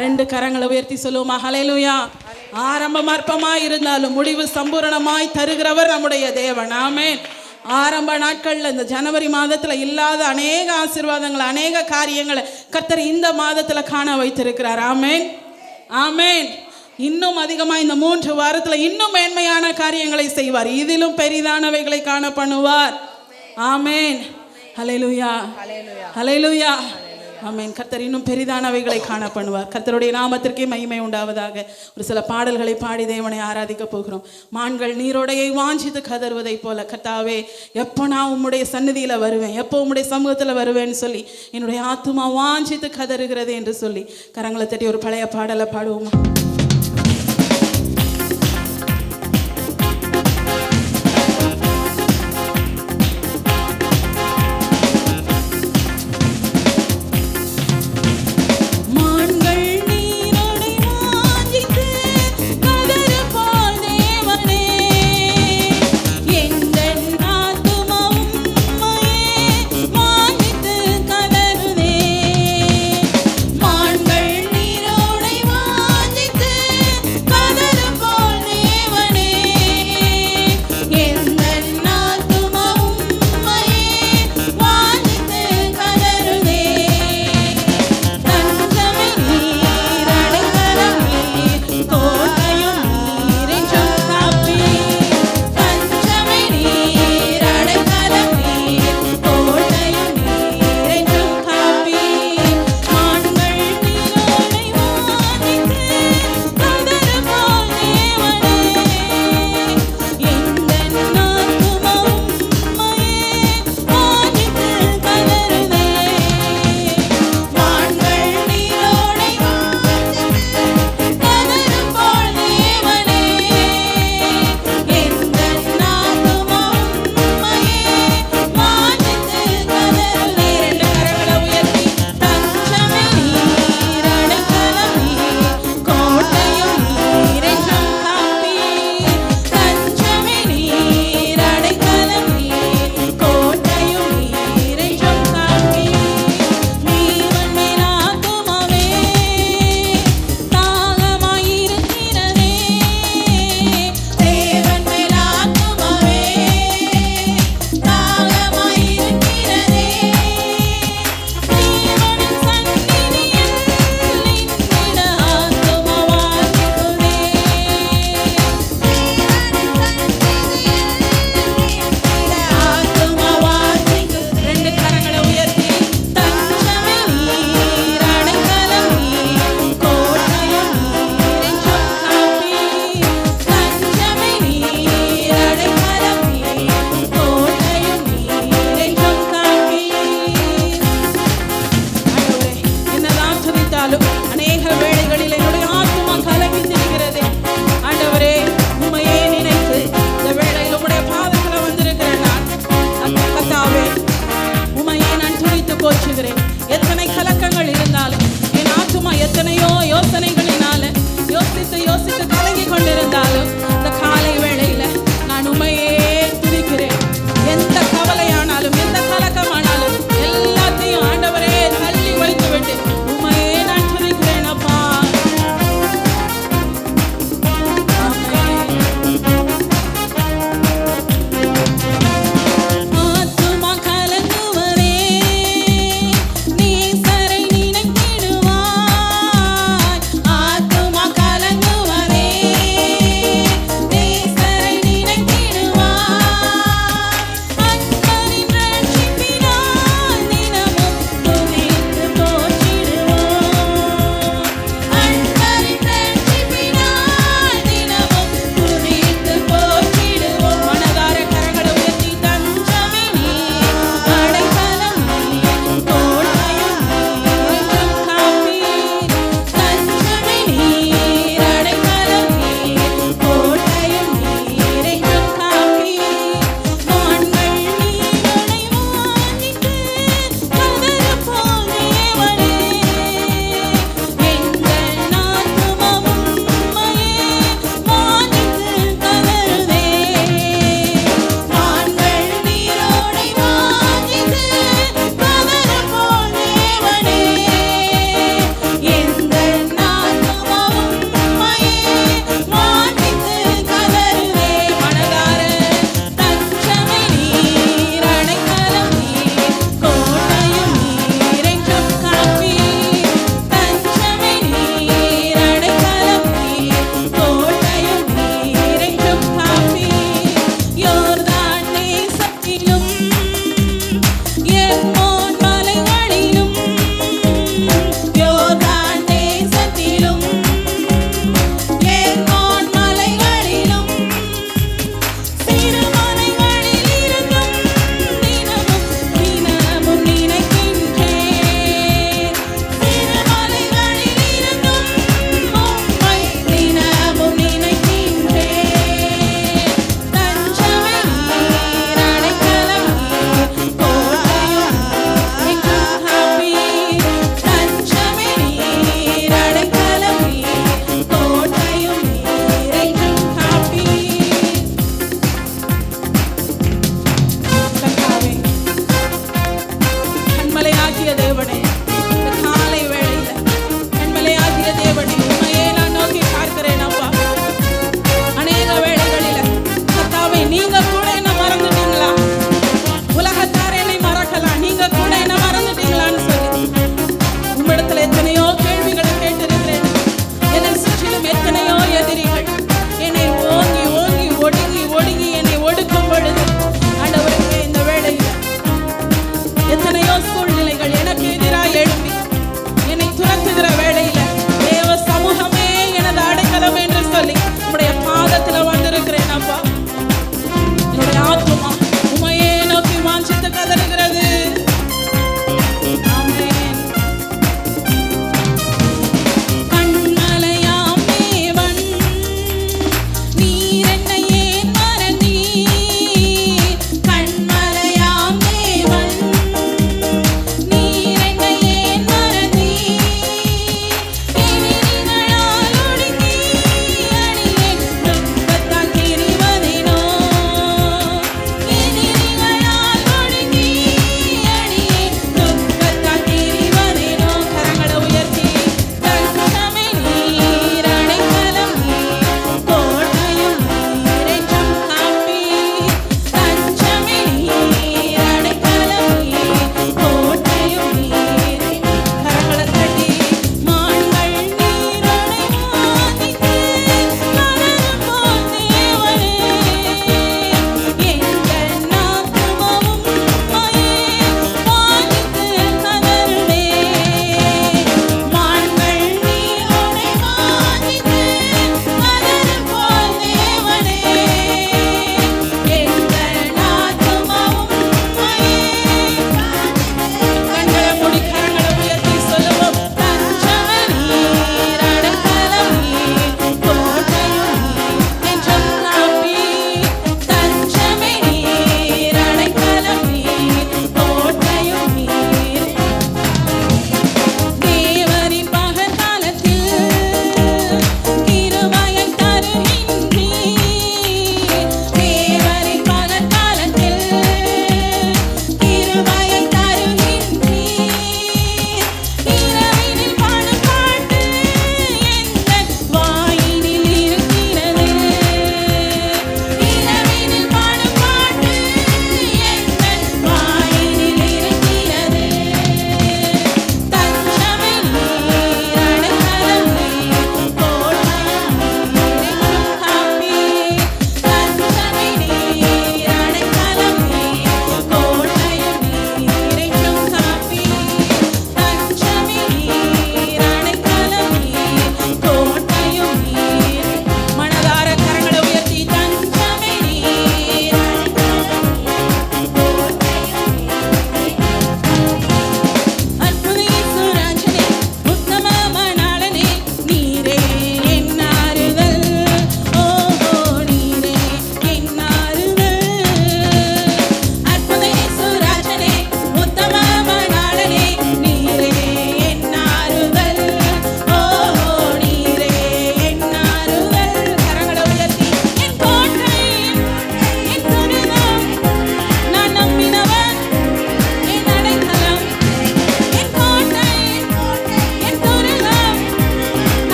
2 கரங்களை உயர்த்தி சொல்லுவோமா? ஹல்லேலூயா. ஆரம்பம் அற்பமாய் இருந்தாலும் முடிவு சம்பூரணமாய் தருகிறவர் நம்முடைய தேவன். ஆமென். ஆரம்ப நாட்களில் இந்த ஜனவரி மாதத்தில் இல்லாத அநேக ஆசீர்வாதங்கள், அநேக காரியங்களை கர்த்தர் இந்த மாதத்தில் காண வைத்திருக்கிறார். ஆமென், ஆமென். இன்னும் அதிகமாக இந்த 3 வாரத்தில் இன்னும் மேன்மையான காரியங்களை செய்வார். இதிலும் பெரிதானவைகளை காண பண்ணுவார். ஆமென். ஹல்லேலூயா, ஹல்லேலூயா. ஆமென். கர்த்தர் இன்னும் பெரிதானவைகளை காண பண்ணுவார். கர்த்தருடைய நாமத்திற்கே மகிமை உண்டாவதாக. ஒரு சில பாடல்களை பாடி தேவனை ஆராதிக்க போகிறோம். மான்கள் நீரோடையை வாஞ்சித்து கதறுவதை போல கர்த்தாவே, எப்போ நான் உம்முடைய சந்நிதியில் வருவேன், எப்போ உம்முடைய சமூகத்தில் வருவேன்னு சொல்லி என்னுடைய ஆத்துமா வாஞ்சித்து கதறுகிறது என்று சொல்லி கரங்களை தட்டி ஒரு பழைய பாடலை பாடுவோமா? மான்கள் நீரோடை வாஞ்சித்து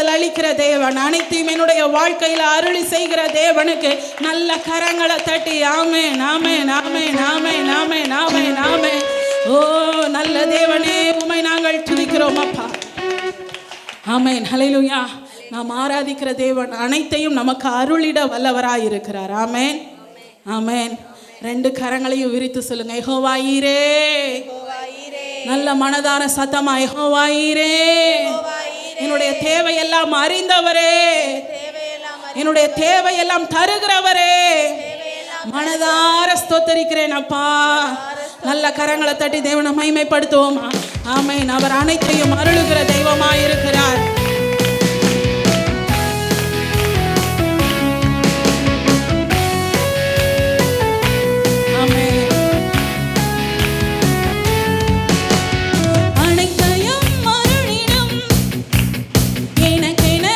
நன்மைகள் அளிக்கிற தேவன், அனைத்தையும் என்னுடைய வாழ்க்கையில் அருளி செய்கிற தேவனுக்கு நல்ல கரங்களை தட்டி ஆமென் ஆமென் ஆமென் ஆமென் ஆமென் ஆமென் ஆமென். ஓ நல்ல தேவனே, உம்மை நாங்கள் துதிக்கிறோம் அப்பா. ஆமென் ஹல்லேலூயா. நாம் ஆராதிக்கிற தேவன் அனைத்தையும் நமக்கு அருளிட வல்லவராய் இருக்கிறார். ஆமென் ஆமென். 2 கரங்களையும் விரித்து சொல்லுங்க, யெகோவா ஈரே. நல்ல மனதான சத்தமா, யெகோவா ஈரே. என்னுடைய தேவையெல்லாம் அறிந்தவரே, என்னுடைய தேவையெல்லாம் தருகிறவரே, மனதார ஸ்தோத்தரிக்கிறேன் அப்பா. நல்ல கரங்களை தட்டி தேவனை மகிமைப்படுத்துவோமா? ஆமென். அவர் அனைத்தையும் அருளுகிற தெய்வமாயிருக்கிறார். எனக்கென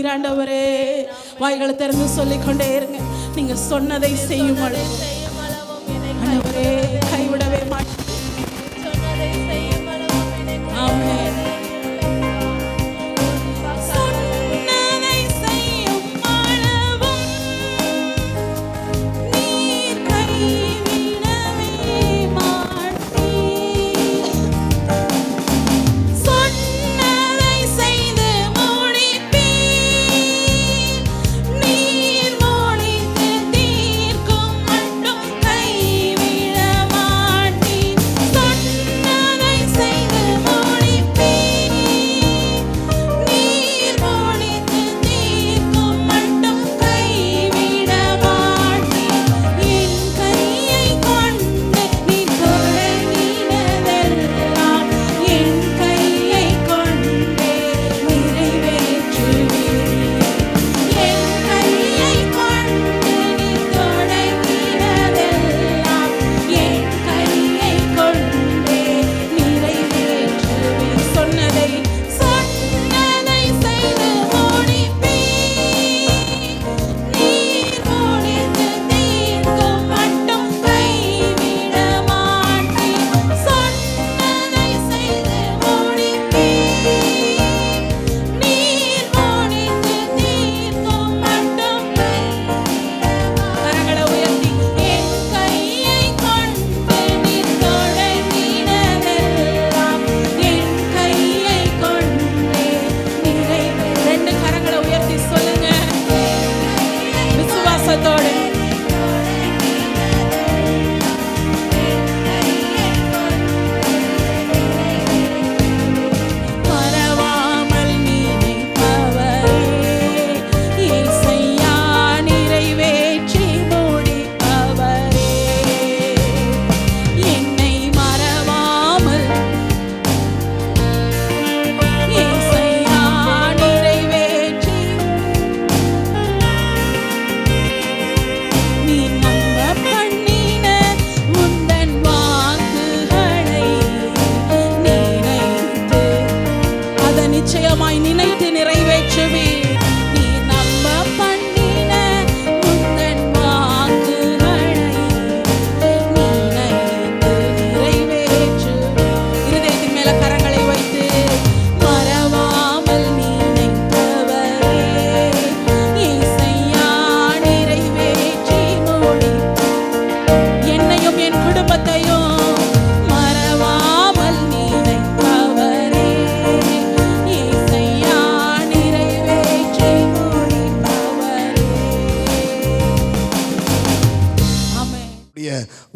செய்யுங்க ஆண்டவரே. வாய்களை திறந்து சொல்லிக்கொண்டே இருங்க. நீங்க சொன்னதை செய்யும் ஆண்டவரே, கைவிடவே மாட்டேன். ஆமென்.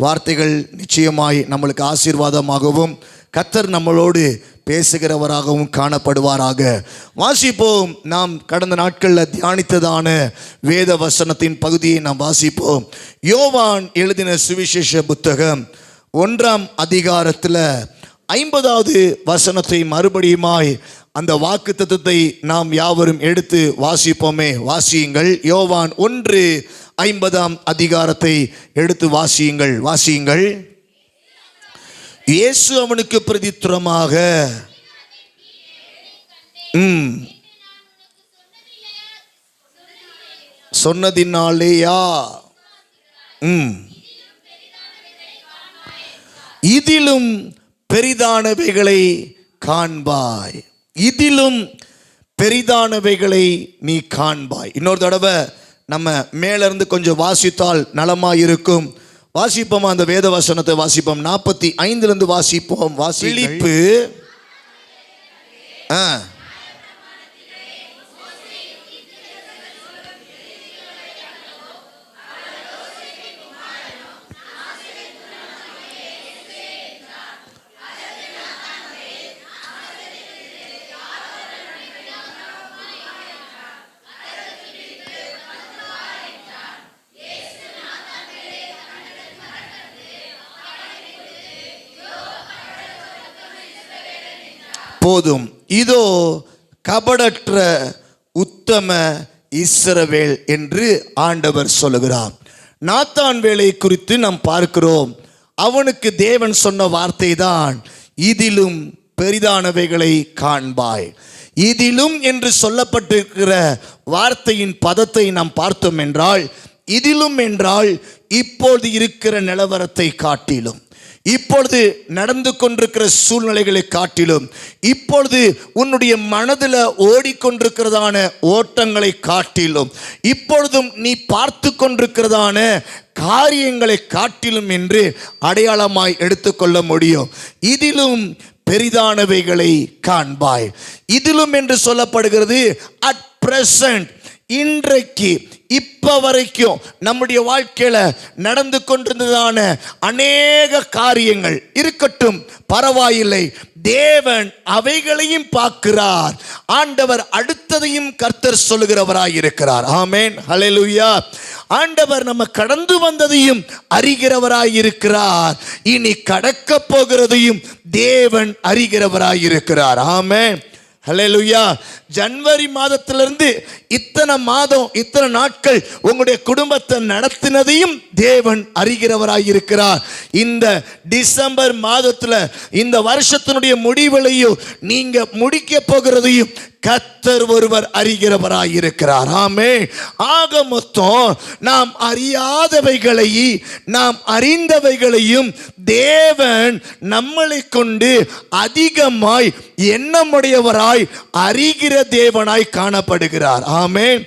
வார்த்தைகள் நிச்சயமாய் நம்மளுக்கு ஆசீர்வாதமாகவும் கர்த்தர் நம்மளோடு பேசுகிறவராகவும் காணப்படுவாராக. வாசிப்போம். நாம் கடந்த நாட்களில் தியானித்ததான வேத வசனத்தின் பகுதியை நாம் வாசிப்போம். யோவான் எழுதின சுவிசேஷ புத்தகம் 1ஆம் அதிகாரத்தில் 50வது வசனத்தை மறுபடியுமாய் அந்த வாக்குத்தத்தத்தை நாம் யாவரும் எடுத்து வாசிப்போமே. வாசியுங்கள். யோவான் 1:50 அதிகாரத்தை எடுத்து வாசியுங்கள். வாசியுங்கள். இயேசு அவனுக்கு பிரதித்திரமாக, சொன்னதினாலேயா? இதிலும் பெரிதானவைகளை காண்பாய். இதிலும் பெரிதானவைகளை நீ காண்பாய். இன்னொரு தடவை நம்ம மேல இருந்து கொஞ்சம் வாசித்தால் நலமாயிருக்கும். வாசிப்போம். அந்த வேத வசனத்தை வாசிப்போம். 45 வாசிப்போம். பிலிப்பு போதும், இதோ கபடற்ற உத்தம இஸ்ரவேல் என்று ஆண்டவர் சொல்லுகிறார். நாத்தான் வேலை குறித்து நாம் பார்க்கிறோம். அவனுக்கு தேவன் சொன்ன வார்த்தை தான், இதிலும் பெரிதானவைகளை காண்பாய். இதிலும் என்று சொல்லப்பட்டிருக்கிற வார்த்தையின் பதத்தை நாம் பார்த்தோம் என்றால், இதிலும் என்றால் இப்பொழுது இருக்கிற நிலவரத்தை காட்டிலும், இப்பொழுது நடந்து கொண்டிருக்கிற சூழ்நிலைகளை காட்டிலும், இப்பொழுது உன்னுடைய மனதில் ஓடிக்கொண்டிருக்கிறதான ஓட்டங்களை காட்டிலும், இப்பொழுதும் நீ பார்த்து கொண்டிருக்கிறதான காரியங்களை காட்டிலும் என்று அடையாளமாய் எடுத்துக்கொள்ள முடியும். இதிலும் பெரிதானவைகளை காண்பாய். இதிலும் என்று சொல்லப்படுகிறது அட் பிரசன்ட், இன்றைக்கு இப்ப வரைக்கும் நம்முடைய வாழ்க்கையில நடந்து கொண்டிருந்ததான அநேக காரியங்கள் இருக்கட்டும், பரவாயில்லை. தேவன் அவைகளையும் பார்க்கிறார். ஆண்டவர் அடுத்ததையும் கர்த்தர் சொல்லுகிறவராய் இருக்கிறார். ஆமென், ஹல்லேலூயா. ஆண்டவர் நம்ம கடந்து வந்ததையும் அறிகிறவராய் இருக்கிறார். இனி கடக்க போகிறதையும் தேவன் அறிகிறவராய் இருக்கிறார். ஆமென், ஹல்லேலூயா. ஜனவரி மாதத்திலிருந்து இத்தனை மாதம், இத்தனை நாட்கள் உங்களுடைய குடும்பத்தை நடத்தினதையும் தேவன் அறிகிறவராய் இருக்கிறார். இந்த டிசம்பர் மாதத்தில் இந்த வருஷத்தினுடைய முடிவுகளையும் நீங்க முடிக்க போகிறதையும் கர்த்தர் ஒருவர் அறிகிறவராய் இருக்கிறார். ஆமென். ஆக மொத்தம் நாம் அறியாதவைகளை நாம் அறிந்தவைகளையும் தேவன் நம்மளை கொண்டு அதிகமாய் எண்ணமுடையவராய் அறிகிற தேவனாய் காணப்படுகிறார். ஆமென்.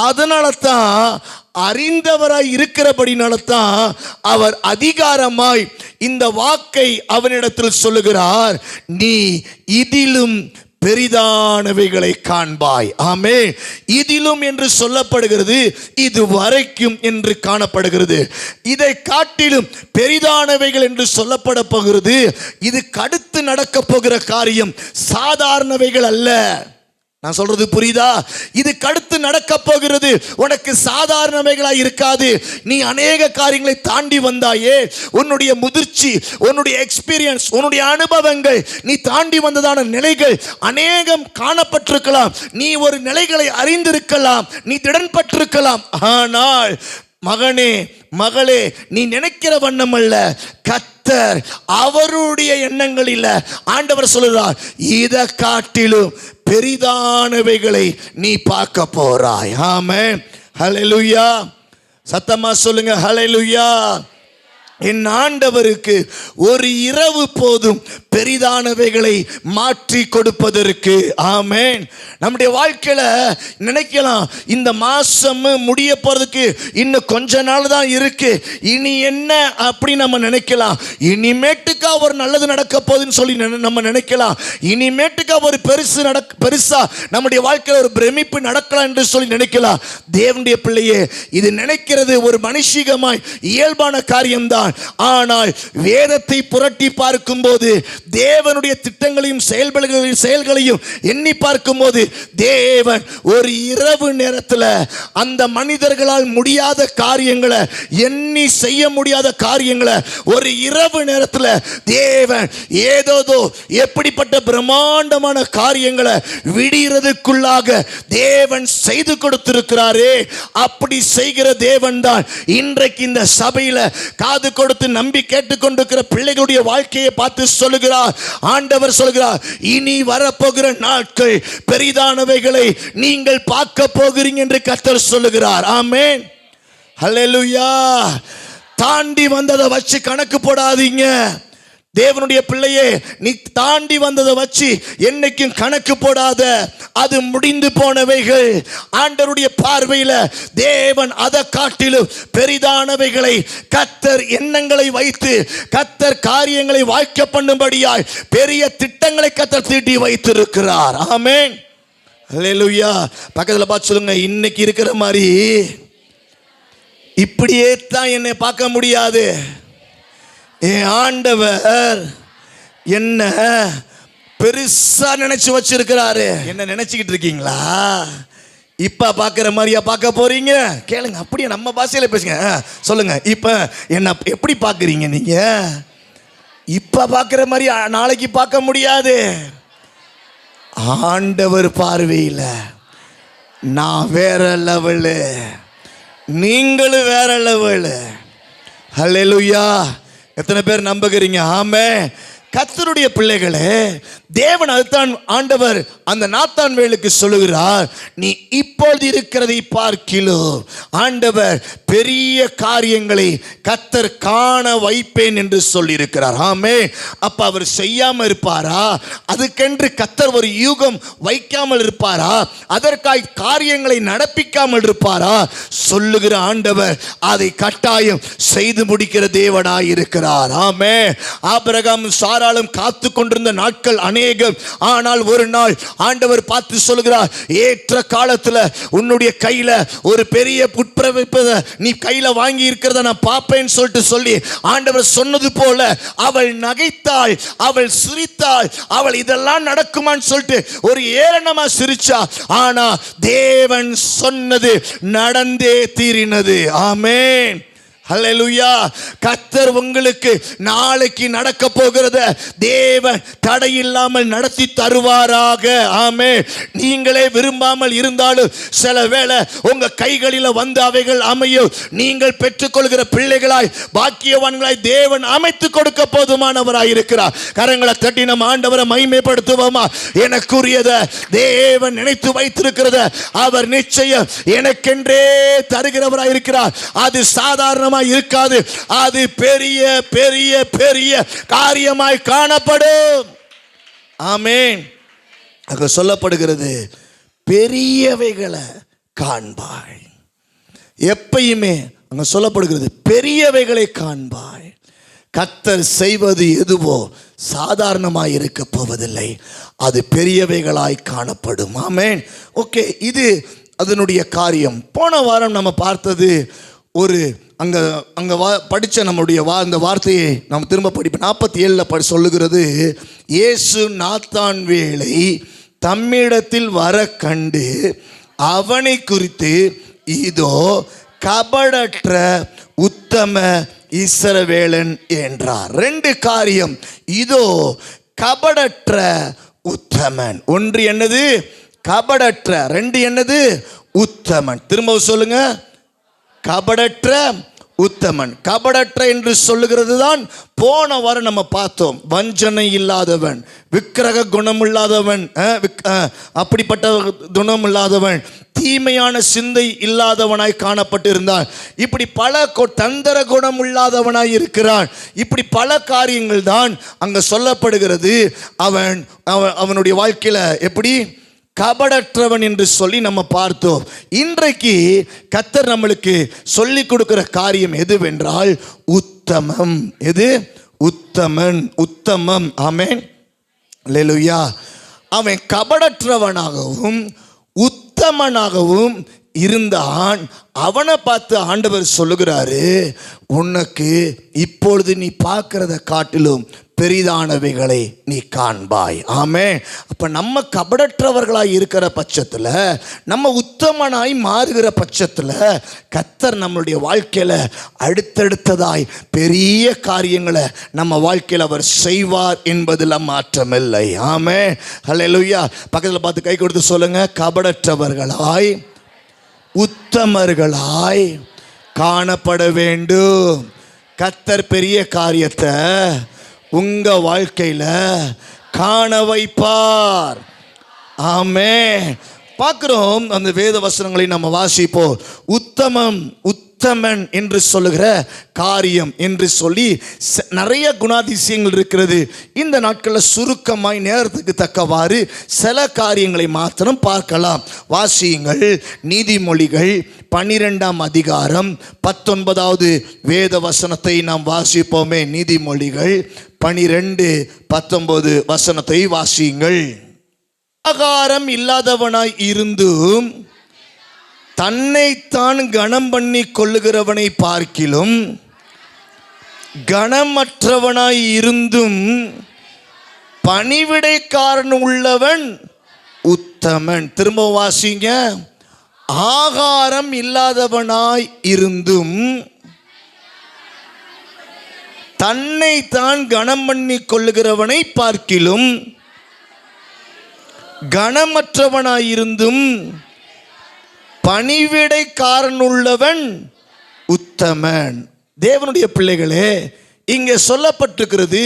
அதனால தான், அறிந்தவராய் இருக்கிறபடினால தான் அவர் அதிகாரமாய் இந்த வாக்கை அவனிடத்தில் சொல்லுகிறார், நீ இதிலும் பெரிதானவைகளை காண்பாய். ஆமென். இதிலும் என்று சொல்லப்படுகிறது, இது வரைக்கும் என்று காணப்படுகிறது. இதை காட்டிலும் பெரிதானவைகள் என்று சொல்லப்பட போகிறது. இதுக்கு அடுத்து நடக்க போகிற காரியம் சாதாரணவைகள் அல்ல. நான் சொல்றது புரியுதா? இது கடுத்து நடக்க போகிறது. உனக்கு சாதாரணவைகளாய் இருக்காது. நீ அநேக காரியங்களை தாண்டி வந்தாயே. உன்னுடைய முதிர்ச்சி, உன்னுடைய எக்ஸ்பீரியன்ஸ், உன்னுடைய அனுபவங்கள், நீ தாண்டி வந்ததான நிலைகள் அநேகம் காணப்பட்டிருக்கலாம். நீ ஒரு நிலைகளை அறிந்திருக்கலாம், நீ திடன்பட்டிருக்கலாம். ஆனால் மகனே, மகளே, நீ நினைக்கிற வண்ணம் அல்ல. கர்த்தர் அவருடைய எண்ணங்கள் இல்ல. ஆண்டவர் சொல்லுறார், இதை காட்டிலும் பெரிதானவைகளை நீ பார்க்க போறாய். ஆமென், ஹல்லேலூயா. சத்தமா சொல்லுங்க, ஹல்லேலூயா. என் ஆண்டவருக்கு ஒரு இரவு போதும் பெரிதானவைகளை மாற்றி கொடுப்பதற்கு. ஆமென். நம்முடைய வாழ்க்கையில நினைக்கலாம், இந்த மாசம் முடிய போறதுக்கு இன்னும் கொஞ்ச நாள் தான் இருக்கு, இனி என்ன அப்படி நம்ம நினைக்கலாம். இனிமேட்டுக்கா ஒரு நல்லது நடக்க போகுதுன்னு சொல்லி நம்ம நினைக்கலாம். இனிமேட்டுக்கா ஒரு பெருசா நம்முடைய வாழ்க்கையில ஒரு பிரமிப்பு நடக்கலாம் என்று சொல்லி நினைக்கலாம். தேவனுடைய பிள்ளையே, இது நினைக்கிறது ஒரு மனுஷிகமாய் இயல்பான காரியம்தான். ஆனால் வேதத்தை புரட்டி பார்க்கும்போது, தேவனுடைய திட்டங்களையும் செயல்களையும் எண்ணி பார்க்கும்போது, தேவன் ஒரு இரவு நேரத்தில் அந்த மனிதர்களால் முடியாத காரியங்களை, எண்ணி செய்ய முடியாத காரியங்களை ஒரு இரவு நேரத்தில் தேவன் ஏதோ எப்படிப்பட்ட பிரம்மாண்டமான காரியங்களை விடுகிறதுக்குள்ளாக தேவன் செய்து கொடுத்திருக்கிறாரே. அப்படி செய்கிற தேவன் தான் இன்றைக்கு இந்த சபையில காது கொடுத்து நம்பி கேட்டுக்கொண்டிருக்கிற பிள்ளைகளுடைய வாழ்க்கையை பார்த்து சொல்லுகிறார். ஆண்டவர் சொல்லுகிறார், இனி வரப்போகிற நாட்கள் பெரிதானவைகளை நீங்கள் பார்க்க போகிறீங்க என்று கர்த்தர் சொல்லுகிறார். ஆமென், ஹல்லேலூயா. தாண்டி வந்ததை வச்சு கணக்கு போடாதீங்க. தேவனுடைய பிள்ளையே, நீ தாண்டி வந்ததை வச்சு என்னைக்கும் கணக்கு போடாத. அது முடிந்து போனவைகள். ஆண்டவருடைய பார்வையில தேவன் அதை காட்டிலும் பெரிதானவைகளை கர்த்தர் எண்ணங்களை வைத்து, கர்த்தர் காரியங்களை வாய்க்க பண்ணும்படியாய் பெரிய திட்டங்களை கர்த்தர் தீட்டி வைத்திருக்கிறார். ஆமென், ஹல்லேலூயா. பக்கத்துல பார்த்து சொல்லுங்க, இன்னைக்கு இருக்கிற மாதிரி இப்படியே தான் என்னை பார்க்க முடியாது. என் ஆண்டவர் என்ன பெருசா நினைச்சு வச்சிருக்கிறாரு. என்ன நினைச்சுக்கிட்டு இருக்கீங்களா? இப்ப பார்க்குற மாதிரியா பார்க்க போறீங்க? கேளுங்க, அப்படியே நம்ம பாஷையில பேசுங்க. சொல்லுங்க, இப்ப என்ன எப்படி பார்க்குறீங்க? நீங்க இப்ப பார்க்குற மாதிரி நாளைக்கு பார்க்க முடியாது. ஆண்டவர் பார்வையில் நான் வேற லெவலு, நீங்களும் வேற லெவலு. ஹல்லேலூயா. எத்தனை பேர் நம்புகிறீங்க? ஆமென். கர்த்தருடைய பிள்ளைகளே, தேவன் அதுதான் ஆண்டவர் அந்த நாத்தான்வேலுக்கு சொல்லுகிறார், நீ இப்பொழுது இருக்கிறதை பார்க்கிலும் ஆண்டவர் பெரிய காரியங்களை கர்த்தர் காண வைப்பேன் என்று சொல்லியிருக்கிறார். ஆமே. அப்ப அவர் செய்யாம இருப்பாரா? அதுக்கென்று கர்த்தர் ஒரு யூகம் வைக்காமல் இருப்பாரா? அதற்காய் காரியங்களை நடப்பிக்காமல் இருப்பாரா? சொல்லுகிற ஆண்டவர் அதை கட்டாயம் செய்து முடிக்கிற தேவனாய் இருக்கிறார். ஆமே. ஆபிரகாம் சாராளும் காத்து கொண்டிருந்த நாட்கள் அநேகம். ஆனால் ஒரு நாள் ஆண்டவர் பார்த்து சொல்கிறார், ஏற்ற காலத்துல உன்னுடைய கையில ஒரு பெரிய புட்பிரவிப்பதை நீ கையில வாங்கி இருக்கிறத நான் பார்ப்பேன்னு சொல்லி ஆண்டவர் சொன்னது போல அவள் நகைத்தாள், அவள் சிரித்தாள். அவள் இதெல்லாம் நடக்குமான்னு சொல்லிட்டு ஒரு ஏளனமா சிரிச்சா. ஆனா தேவன் சொன்னது நடந்தே தீரினது. ஆமென். ஹல்லேலூயா. கர்த்தர் உங்களுக்கு நாளைக்கு நடக்க போகிறத தேவன் தடையில்லாமல் நடத்தி தருவாராக. ஆமென். நீங்களே விரும்பாமல் இருந்தாலும் சில வேளை உங்க கைகளில் வந்து அவைகள் அமையும். நீங்கள் பெற்றுக்கொள்கிற பிள்ளைகளாய் பாக்கியவான்களாய் தேவன் அமைத்து கொடுக்க போதுமானவராய் இருக்கிறார். கரங்களை தட்டி நம் ஆண்டவரை மகிமைப்படுத்துவோமா? எனக்குரியத தேவன் நினைத்து வைத்திருக்கிறத அவர் நிச்சயம் எனக்கென்றே தருகிறவராய் இருக்கிறார். அது சாதாரணமாக இருக்காது. அது பெரிய பெரிய பெரிய காரியமாய் காணப்படும். ஆமென். அங்க சொல்லப்படுகிறது, பெரியவைகளை காண்பாய். எப்பயுமே அங்க சொல்லப்படுகிறது, பெரியவைகளை காண்பாய். கர்த்தர் செய்வது எதுவோ சாதாரணமாய் இருக்க போவதில்லை, அது பெரியவைகளாய் காணப்படும். ஆமென். ஓகே, இது அதனுடைய காரியம். போன வாரம் நம்ம பார்த்தது ஒரு அங்கே படித்த நம்முடைய இந்த வார்த்தையை நம்ம திரும்ப படிப்போம். 47 சொல்லுகிறது, இயேசு நாத்தான்வேலை தம்மிடத்தில் வர கண்டு அவனை குறித்து, இதோ கபடற்ற உத்தம இஸ்ரவேலன் என்றார். 2 காரியம். இதோ கபடற்ற உத்தமன். 1 என்னது? கபடற்ற. 2 என்னது? உத்தமன். திரும்ப சொல்லுங்க, கபடற்ற உத்தமன். கபடற்ற என்று சொல்லுகிறது தான் போன வாரம் நம்ம பார்த்தோம். வஞ்சனை இல்லாதவன், விக்கிரக குணம் இல்லாதவன், அப்படிப்பட்ட குணம் இல்லாதவன், தீமையான சிந்தை இல்லாதவனாய் காணப்பட்டிருந்தான். இப்படி பல தந்திர குணம் இல்லாதவனாய் இருக்கிறான். இப்படி பல காரியங்கள் தான் அங்க சொல்லப்படுகிறது. அவனுடைய வாழ்க்கையில எப்படி கபடற்றவன் என்று சொல்லி நம்ம பார்த்தோம். இன்றைக்கு கர்த்தர் நம்மளுக்கு சொல்லி கொடுக்கிற காரியம் எதுவென்றால் உத்தமம். எது? உத்தமன், உத்தமம். ஆமென். அல்லேலூயா. அவன் கபடற்றவனாகவும் உத்தமனாகவும் இருந்தான். அவனை பார்த்து ஆண்டவர் சொல்லுகிறாரு, உனக்கு இப்பொழுது நீ பார்க்கிறத காட்டிலும் பெரிதானவைகளை நீ காண்பாய். ஆமென். அப்ப நம்ம கபடற்றவர்களாய் இருக்கிற பட்சத்தில், நம்ம உத்தமனாய் மாறுகிற பட்சத்தில், கர்த்தர் நம்மளுடைய வாழ்க்கையில அடுத்தடுத்ததாய் பெரிய காரியங்களை நம்ம வாழ்க்கையில் அவர் செய்வார் என்பதில் மாற்றமில்லை. ஆமென். ஹல்லேலூயா. பக்கத்தில் பார்த்து கை கொடுத்து சொல்லுங்க, கபடற்றவர்களாய் உத்தமர்களாய் காணப்பட வேண்டும். கர்த்தர் பெரிய காரியத்தை உங்க வாழ்க்கையில காண வைப்பார். ஆமென். பார்க்கிறோம் அந்த வேத வசனங்களை நம்ம வாசிப்போம். உத்தமன் என்று சொல்லுகிற காரியம் என்று சொல்லி நிறைய குணாதிசயங்கள் இருக்கிறது. இந்த நாட்களில் சுருக்கமாய் நேரத்துக்கு தக்கவாறு சில காரியங்களை மாத்திரம் பார்க்கலாம். வாசியுங்கள். நீதிமொழிகள் 12ஆம் அதிகாரம் 19வது வேத வசனத்தை நாம் வாசிப்போமே. நீதிமொழிகள் 12:19 வசனத்தை வாசியுங்கள். ஆகாரம் இல்லாதவனாய் இருந்தும் தன்னைத்தான் கனம் பண்ணி கொள்ளுகிறவனை பார்க்கிலும், கனமற்றவனாய் இருந்தும் பணிவிடைக்காரன் உள்ளவன் உத்தமன். திரும்ப வாசிங்க. ஆகாரம் இல்லாதவனாய் இருந்தும் தன்னைத்தான் கனம் பண்ணி கொள்ளுகிறவனை பார்க்கிலும், கனமற்றவனாயிருந்தும் பணிவிடைக்காரன் உள்ளவன் உத்தமன். தேவனுடைய பிள்ளைகளே, இங்கே சொல்லப்பட்டிருக்கிறது,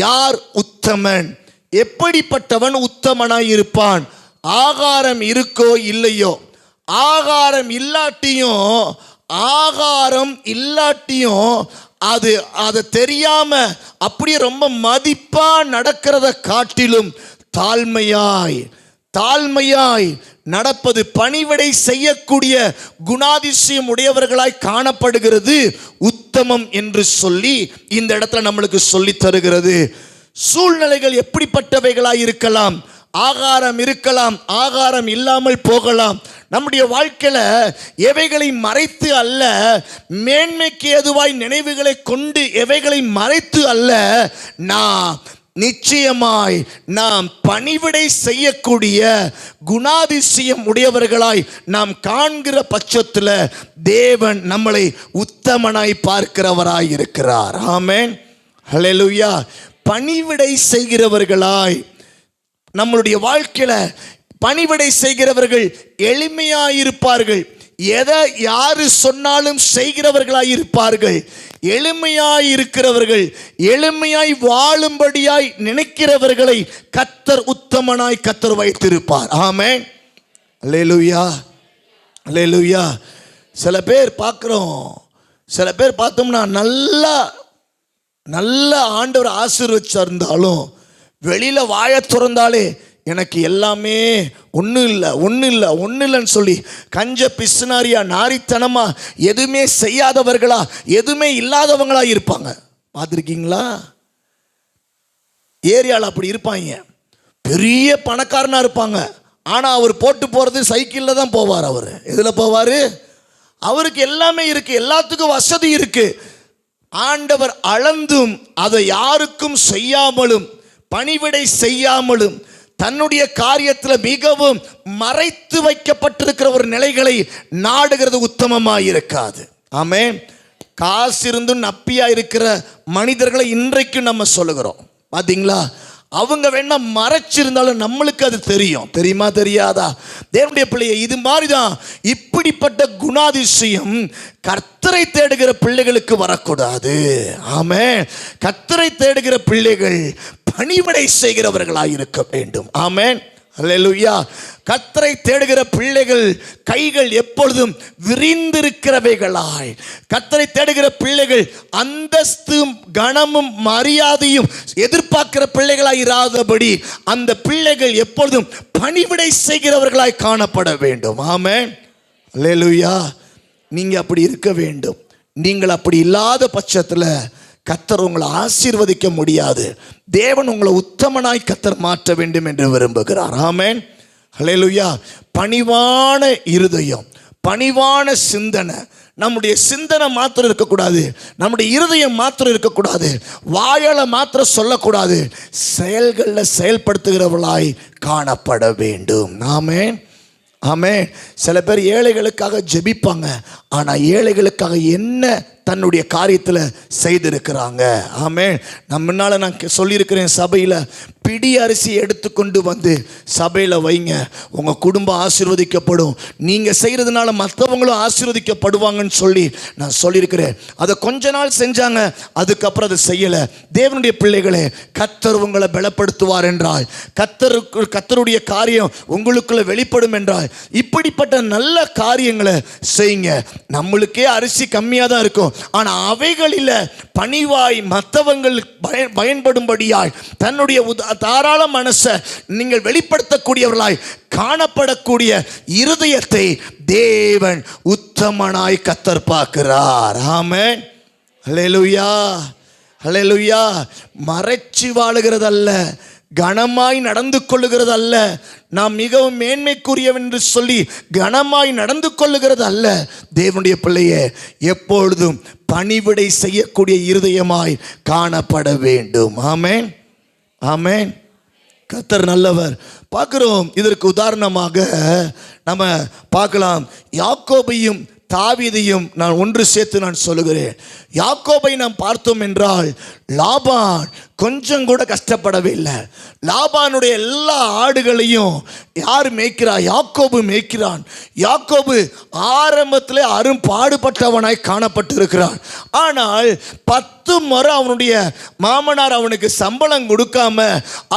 யார் உத்தமன், எப்படிப்பட்டவன் உத்தமனாய் இருப்பான்? ஆகாரம் இருக்கோ இல்லையோ, ஆகாரம் இல்லாட்டியும் அது தெரியாம அப்படியே ரொம்ப மதிப்பா நடக்கிறத காட்டிலும் தாழ்மையாய் நடப்பது, பணிவிடை செய்யக்கூடிய குணாதிசயம் உடையவர்களாய் காணப்படுகிறது உத்தமம் என்று சொல்லி இந்த இடத்துல நம்மளுக்கு சொல்லி தருகிறது. சூழ்நிலைகள் எப்படிப்பட்டவைகளாய் இருக்கலாம், ஆகாரம் இருக்கலாம், ஆகாரம் இல்லாமல் போகலாம். நம்முடைய வாழ்க்கையில எவைகளை மறைத்து அல்ல, மேன்மைக்கு ஏதுவாய் நினைவுகளை கொண்டு எவைகளை மறைத்து அல்ல, நிச்சயமாய் நாம் பணிவிடை செய்யக்கூடிய குணாதிசயம் உடையவர்களாய் நாம் காண்கிற பட்சத்தில் தேவன் நம்மளை உத்தமனாய் பார்க்கிறவராய் இருக்கிறார். ஆமென், ஹல்லேலூயா. பணிவிடை செய்கிறவர்களாய் நம்மளுடைய வாழ்க்கையில பணிவிடை செய்கிறவர்கள் எளிமையாயிருப்பார்கள். எதை யாரு சொன்னாலும் செய்கிறவர்களாய் இருப்பார்கள். எளிமையாய் இருக்கிறவர்கள், எளிமையாய் வாழும்படியாய் நினைக்கிறவர்களை கர்த்தர் உத்தமனாய் கர்த்தர் வைத்திருப்பார். ஆமென், அல்லேலூயா, அல்லேலூயா. சில பேர் பார்த்தோம்னா நல்ல ஆண்டவர் ஆசீர்வதிச்சா இருந்தாலும் வெளியில வாயை திறந்தாலே எனக்கு எல்லாமே ஒன்றும் இல்லைன்னு சொல்லி கஞ்ச பிசுனாரியா நாரித்தனமா எதுவுமே செய்யாதவர்களா, எதுவுமே இல்லாதவங்களா இருப்பாங்க. பார்த்துருக்கீங்களா? ஏரியாவில் அப்படி இருப்பாங்க. பெரிய பணக்காரனா இருப்பாங்க, ஆனால் அவர் போட்டு போகிறது சைக்கிளில் தான் போவார். அவர் எதில் போவார்? அவருக்கு எல்லாமே இருக்கு, எல்லாத்துக்கும் வசதி இருக்கு. ஆண்டவர் அளந்தும் அதை யாருக்கும் செய்யாமலும் பணிவிடை செய்யாமலும் தன்னுடைய காரியத்தில் மிகவும் மறைத்து வைக்கப்பட்டிருக்கிற ஒரு நிலைகளை நாடுகிறது உத்தமமாக இருக்காது. ஆமென். காசு இருந்தும் நப்பியா இருக்கிற மனிதர்களை இன்றைக்கும் நம்ம சொல்லுகிறோம். பார்த்தீங்களா? அவங்க வேணா மறைச்சிருந்தாலும் நம்மளுக்கு அது தெரியும். தெரியுமா தெரியாதா? தேவனுடைய பிள்ளையை இது மாதிரி தான் இப்படிப்பட்ட குணாதிசயம் கர்த்தரை தேடுகிற பிள்ளைகளுக்கு வரக்கூடாது. ஆமென். கர்த்தரை தேடுகிற பிள்ளைகள் பணிவிடை செய்கிறவர்களாய் இருக்க வேண்டும். ஆமென், அல்லேலூயா. கர்த்தரை தேடுகிற பிள்ளைகள் கைகள் எப்பொழுதும் விரிந்திருக்கிறவைகளாய், கர்த்தரை தேடுகிற பிள்ளைகள் அந்தஸ்தும் கனமும் மரியாதையும் எதிர்பார்க்கிற பிள்ளைகளாய் இராதபடி அந்த பிள்ளைகள் எப்பொழுதும் பணிவிடை செய்கிறவர்களாய் காணப்பட வேண்டும். ஆமென், அல்லேலூயா. நீங்க அப்படி இருக்க வேண்டும். நீங்கள் அப்படி இல்லாத பட்சத்தில் கர்த்தர் உங்களை ஆசீர்வதிக்க முடியாது. தேவன் உங்களை உத்தமனாய் கர்த்தர் மாற்ற வேண்டும் என்று விரும்புகிறார். ஆமென், ஹல்லேலூயா. பணிவான இருதயம், பணிவான சிந்தனை. நம்முடைய சிந்தனை மாத்திரம் இருக்கக்கூடாது, நம்முடைய இருதயம் மாத்திரம் இருக்கக்கூடாது, வாயால மாத்திரம் சொல்லக்கூடாது, செயல்களில் செயல்படுத்துகிறவர்களாய் காணப்பட வேண்டும். ஆமென், ஆமென். சில பேர் ஏழைகளுக்காக ஜெபிப்பாங்க, ஆனால் ஏழைகளுக்காக என்ன தன்னுடைய காரியத்தில் செய்திருக்கிறாங்க. ஆமென். முன்னால் நான் சொல்லியிருக்கிறேன், சபையில் பிடி அரிசி எடுத்துக்கொண்டு வந்து சபையில் வைங்க, உங்கள் குடும்பம் ஆசீர்வதிக்கப்படும், நீங்கள் செய்கிறதுனால மற்றவங்களும் ஆசீர்வதிக்கப்படுவாங்கன்னு சொல்லி நான் சொல்லியிருக்கிறேன். அதை கொஞ்ச நாள் செஞ்சாங்க, அதுக்கப்புறம் அதை செய்யலை. தேவனுடைய பிள்ளைகளே, கர்த்தர் உங்களை பலப்படுத்துவார் என்றால், கர்த்தருடைய காரியம் உங்களுக்குள்ள வெளிப்படும் என்றால், இப்படிப்பட்ட நல்ல காரியங்களை செய்யுங்க. நம்மளுக்கே அரிசி கம்மியாக தான் இருக்கும், ஆனால் அவைகளில் பணிவாய் மற்றவங்கள் பயன்படும்படியாய் தன்னுடைய தாராள மனசை நீங்கள் வெளிப்படுத்தக்கூடியவர்களாய் காணப்படக்கூடிய இருதயத்தை தேவன் உத்தமனாய் கர்த்தர் பார்க்கிறார். ஆமென், ஹல்லேலூயா, ஹல்லேலூயா. மறைச்சி வாழுகிறதல்ல, கனமாய் நடந்து கொள்ளுகிறது அல்ல, நாம் மிகவும் மேன்மைக்குரியவன் என்று சொல்லி கனமாய் நடந்து கொள்ளுகிறது அல்ல. தேவனுடைய பிள்ளையே, எப்பொழுதும் பணிவிடை செய்யக்கூடிய இருதயமாய் காணப்பட வேண்டும். ஆமென், ஆமென். கர்த்தர் நல்லவர். பார்க்கிறோம். இதற்கு உதாரணமாக நம்ம பார்க்கலாம், யாக்கோபையும் தாவீதையும் நான் ஒன்று சேர்த்து நான் சொல்லுகிறேன். யாக்கோபை நாம் பார்த்தோம் என்றால், லாபான் கொஞ்சம் கூட கஷ்டப்படவே இல்லை. லாபானுடைய எல்லா ஆடுகளையும் யார் மேய்க்கிறா? யாக்கோபு மேய்க்கிறான். யாக்கோபு ஆரம்பத்தில் அரும்பாடுபட்டவனாய் காணப்பட்டிருக்கிறான். ஆனால் 10 முறை அவனுடைய மாமனார் அவனுக்கு சம்பளம் கொடுக்காம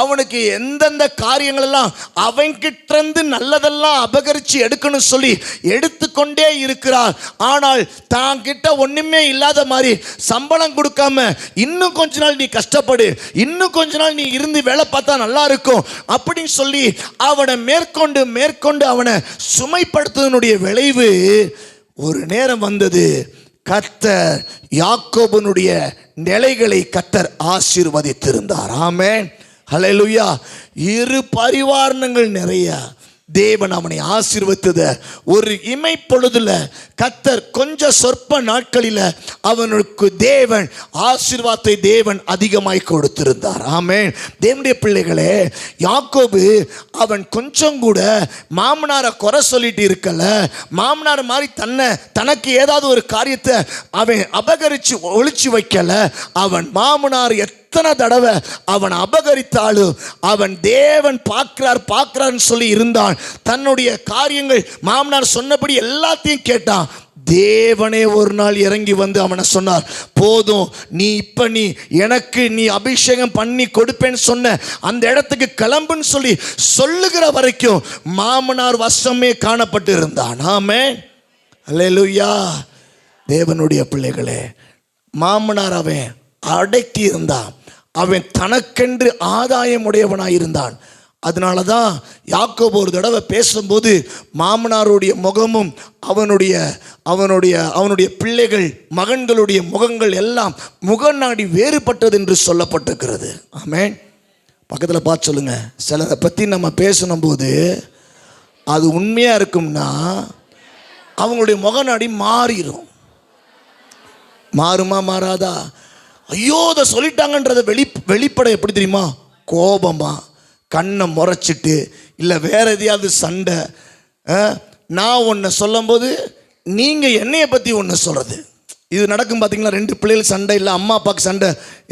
அவனுக்கு எந்தெந்த காரியங்கள் எல்லாம் அவன்கிட்ட நல்லதெல்லாம் அபகரிச்சு எடுக்கணும் சொல்லி எடுத்துக்கொண்டே இருக்கிறார். ஆனால் தான் கிட்ட ஒண்ணுமே இல்லாத மாதிரி சம்பளம் கொடுக்காம இன்னும் கொஞ்ச நாள் நீ கஷ்டப்படு, இன்னும் கொஞ்ச நாள் நீ இருந்து வேலை பார்த்தா நல்லா இருக்கும் அப்படின்னு சொல்லி அவனை மேற்கொண்டு அவனை சுமைப்படுத்துவதனுடைய விளைவு ஒரு நேரம் வந்தது. கர்த்தர் யாக்கோபனுடைய நிலைகளை கர்த்தர் ஆசீர்வதித்திருந்தார். ஆமென், ஹல்லேலூயா. 2 பரிவாரணங்கள் நிறைய தேவன் அவனை ஆசீர்வதித்தத ஒரு இமைப்பொழுதுல கர்த்தர் கொஞ்சம் சொற்ப நாட்களில் அவனுக்கு தேவன் ஆசீர்வாதத்தை தேவன் அதிகமாய் கொடுத்திருந்தார். ஆமென். தேவனுடைய பிள்ளைகளே, யாக்கோபு அவன் கொஞ்சம் கூட மாமனாரை குறை சொல்லிட்டு இருக்கல. மாமனார் மாதிரி தனக்கு ஏதாவது ஒரு காரியத்தை அவன் அபகரிச்சு ஒளிச்சு வைக்கல. அவன் மாமனார் எத்தனை தடவை அவன் அபகரித்தாலும் அவன் தேவன் பார்க்கிறார்னு சொல்லி இருந்தான். தன்னுடைய காரியங்கள் மாமனார் சொன்னபடி எல்லாத்தையும் கேட்டான். தேவனே ஒரு நாள் இறங்கி வந்து அவனை சொன்னார், போதும், நீ எனக்கு அபிஷேகம் பண்ணி கொடுப்பேன்னு சொன்ன அந்த இடத்துக்கு கிளம்புன்னு சொல்லி சொல்லுகிற வரைக்கும் மாமனார் வசமே காணப்பட்டு இருந்தான். ஆமென், அல்லேலூயா. தேவனுடைய பிள்ளைகளே, மாமனார் அவன் அடக்கி இருந்தான். அவன் தனக்கென்று ஆதாயமுடையவனாய் இருந்தான். அதனால தான் யாக்கோபு ஒரு தடவை பேசும்போது மாமனாருடைய முகமும் அவனுடைய பிள்ளைகள் மகன்களுடைய முகங்கள் எல்லாம் முகநாடி வேறுபட்டது என்று சொல்லப்பட்டிருக்கிறது. ஆமென். பக்கத்தில் பார்த்து சொல்லுங்க. சிலரை பற்றி நம்ம பேசணும் போது அது உண்மையாக இருக்கும்னா அவங்களுடைய முகநாடி மாறுமா மாறாதா? ஐயோ, அதை சொல்லிட்டாங்கன்றத வெளிப்பட எப்படி தெரியுமா? கோபமா, கண்ணை முறைச்சிட்டு, இல்லை வேற எதையாவது சண்டை. நான் ஒன்று சொல்லும்போது நீங்கள் என்னையை பற்றி ஒன்று சொல்கிறது, இது நடக்கும். பார்த்தீங்களா, 2 பிள்ளைகள் சண்டை, இல்லை அம்மா அப்பாவுக்கு சண்டை.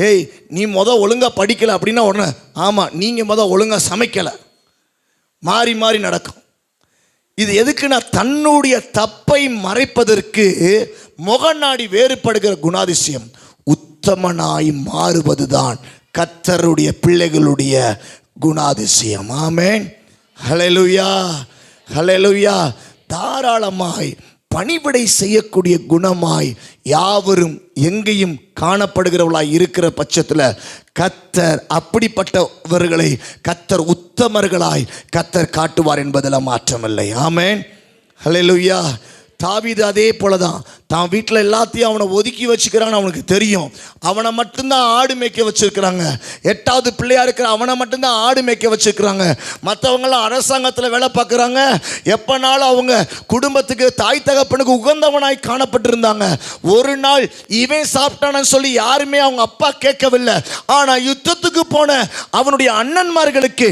ஏய், நீ ஒழுங்காக படிக்கலை அப்படின்னா உடனே ஆமாம் நீங்கள் ஒழுங்காக சமைக்கலை. மாறி நடக்கும். இது எதுக்குன்னா தன்னுடைய தப்பை மறைப்பதற்கு முகநாடி வேறுபடுகிற குணாதிசயம். உத்தமனாய் மாறுவதுதான் கர்த்தருடைய பிள்ளைகளுடைய குணாதிசயம். ஆமென், ஹல்லேலூயா, ஹல்லேலூயா. தாராளமாய் பணிவிடை செய்யக்கூடிய குணமாய் யாவரும் எங்கேயும் காணப்படுகிறவர்களாய் இருக்கிற பட்சத்தில் கர்த்தர் அப்படிப்பட்டவர்களை கர்த்தர் உத்தமர்களாய் கர்த்தர் காட்டுவார் என்பதில் மாற்றமில்லை. ஆமென், ஹல்லேலூயா. தாவீது அதே போல தான் தான் வீட்டில் எல்லாத்தையும் அவனை ஒதுக்கி வச்சுக்கிறான்னு அவனுக்கு தெரியும். அவனை மட்டும்தான் ஆடு மேய்க்க வச்சுருக்கிறாங்க. 8வது பிள்ளையாக இருக்கிற அவனை மட்டும்தான் ஆடு மேய்க்க வச்சுருக்கிறாங்க. மற்றவங்களாம் அரசாங்கத்தில் வேலை பார்க்குறாங்க. எப்போனாலும் அவங்க குடும்பத்துக்கு தாய் தகப்பனுக்கு உகந்தவனாய் காணப்பட்டிருந்தாங்க. ஒரு நாள் இவன் சாப்பிட்டானு சொல்லி யாருமே அவங்க அப்பா கேட்கவில்லை. ஆனால் யுத்தத்துக்கு போன அவனுடைய அண்ணன்மார்களுக்கு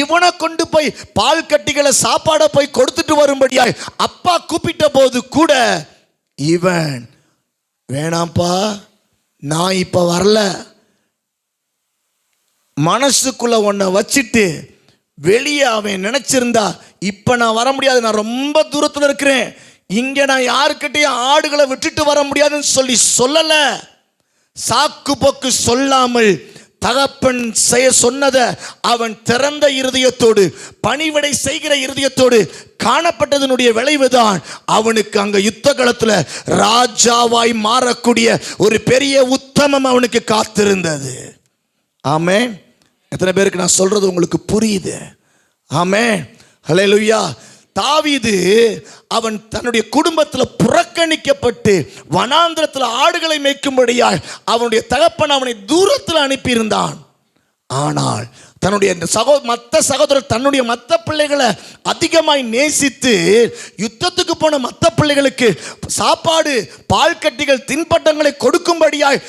இவனை கொண்டு போய் பால் கட்டிகளை சாப்பாடை போய் கொடுத்துட்டு வரும்படியாய் அப்பா கூப்பிட்ட போது கூட இவன் வேணாம்ப்பா, நான் இப்போ வரல, மனசுக்குள்ள ஒன்றை வச்சுட்டு வெளியே அவன் நினைச்சிருந்தா இப்போ நான் வர முடியாது, நான் ரொம்ப தூரத்தில் இருக்கிறேன், இங்கே நான் யாருக்கிட்டையும் ஆடுகளை விட்டுட்டு வர முடியாதுன்னு சொல்லலை. சாக்கு போக்கு சொல்லாமல் தகப்பன் சொன்னதை அவன் திறந்த இருதயத்தோடு பணிவிடை செய்கிற இருதயத்தோடு காணப்பட்டதனுடைய விளைவுதான் அவனுக்கு அங்க யுத்த களத்தில் ராஜாவாய் மாறக்கூடிய ஒரு பெரிய உத்தமம் அவனுக்கு காத்திருந்தது. ஆமென். எத்தனை பேருக்கு நான் சொல்றது உங்களுக்கு புரியுது? ஆமென், ஹல்லேலூயா. தாவீது அவன் தன்னுடைய குடும்பத்தில் புறக்கணிக்கப்பட்டு வனாந்திரத்தில் ஆடுகளை மேய்க்கும்படியாய் அவனுடைய தகப்பன் அவனை தூரத்தில் அனுப்பியிருந்தான். ஆனால் தன்னுடைய மற்ற சகோதரர் தன்னுடைய மற்ற பிள்ளைகளை அதிகமாய் நேசித்து யுத்தத்துக்கு போன மற்ற பிள்ளைகளுக்கு சாப்பாடு பால் கட்டிகள் தின்பட்டங்களை கொடுக்கும்படியாய்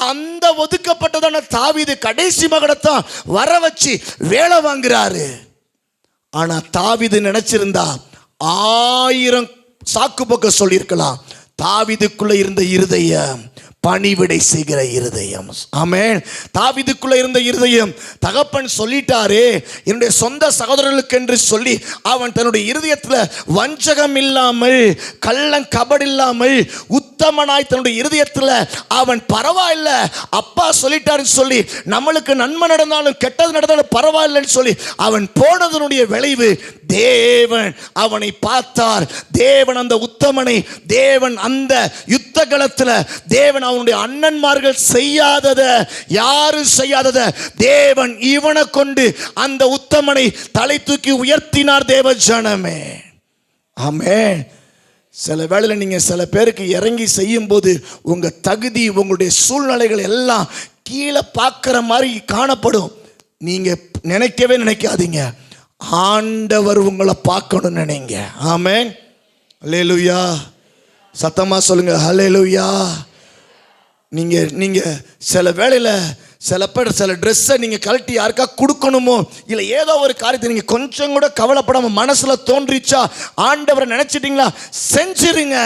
அந்த ஒதுக்கப்பட்டதான தாவீது கடைசி மகனத்தான் வர வச்சு வேலை வாங்குறாரு. ஆனா தாவீது நினைச்சிருந்தா 1000 சாக்கு போக்க சொல்லியிருக்கலாம். தாவீதுக்குள்ள இருந்த இருதயம் பணிவிடை செய்கிற இருதயம். ஆமென். தாவீதுக்குள்ள இருந்த இருதயம், தகப்பன் சொல்லிட்டாரே என்னுடைய சொந்த சகோதரர்களுக்கு என்று சொல்லி அவன் தன்னுடைய இருதயத்தில் வஞ்சகம் இல்லாமல், கள்ளம் கபடு இல்லாமல், உத்தமனாய் தன்னுடைய இருதயத்தில் அவன் பரவாயில்ல அப்பா சொல்லிட்டாருன்னு சொல்லி, நம்மளுக்கு நன்மை நடந்தாலும் கெட்டது நடந்தாலும் பரவாயில்லைன்னு சொல்லி அவன் போனதனுடைய விளைவு தேவன் அவனை பார்த்தார். தேவன் அந்த உத்தமனை, தேவன் அந்த யுத்த களத்தில் தேவன் அவனுடைய அண்ணன்மார்கள் செய்யாதத, யாரும் செய்யாதத தேவன் இவனை கொண்டு அந்த உத்தமனை தலை தூக்கி உயர்த்தினார். தேவ ஜனமே, ஆமென். சில வேளையில் நீங்கள் சில பேருக்கு இறங்கி செய்யும் போது உங்கள் தகுதி, உங்களுடைய சூழ்நிலைகள் எல்லாம் கீழே பார்க்குற மாதிரி காணப்படும். நீங்கள் நினைக்காதீங்க, ஆண்டவர் உங்களை பார்க்கணும்னு நினைங்க. ஆமென். அல்லேலூயா. சத்தமா சொல்லுங்க அல்லேலூயா. நீங்கள் சில வேளையில் சில பேர் சில ட்ரெஸ்ஸை நீங்கள் கழட்டி யாருக்கா கொடுக்கணுமோ, இல்லை ஏதோ ஒரு காரியத்தை நீங்கள் கொஞ்சம் கூட கவலைப்படாமல் மனசில் தோன்றிச்சா, ஆண்டவரை நினச்சிட்டிங்களா, செஞ்சிருங்க.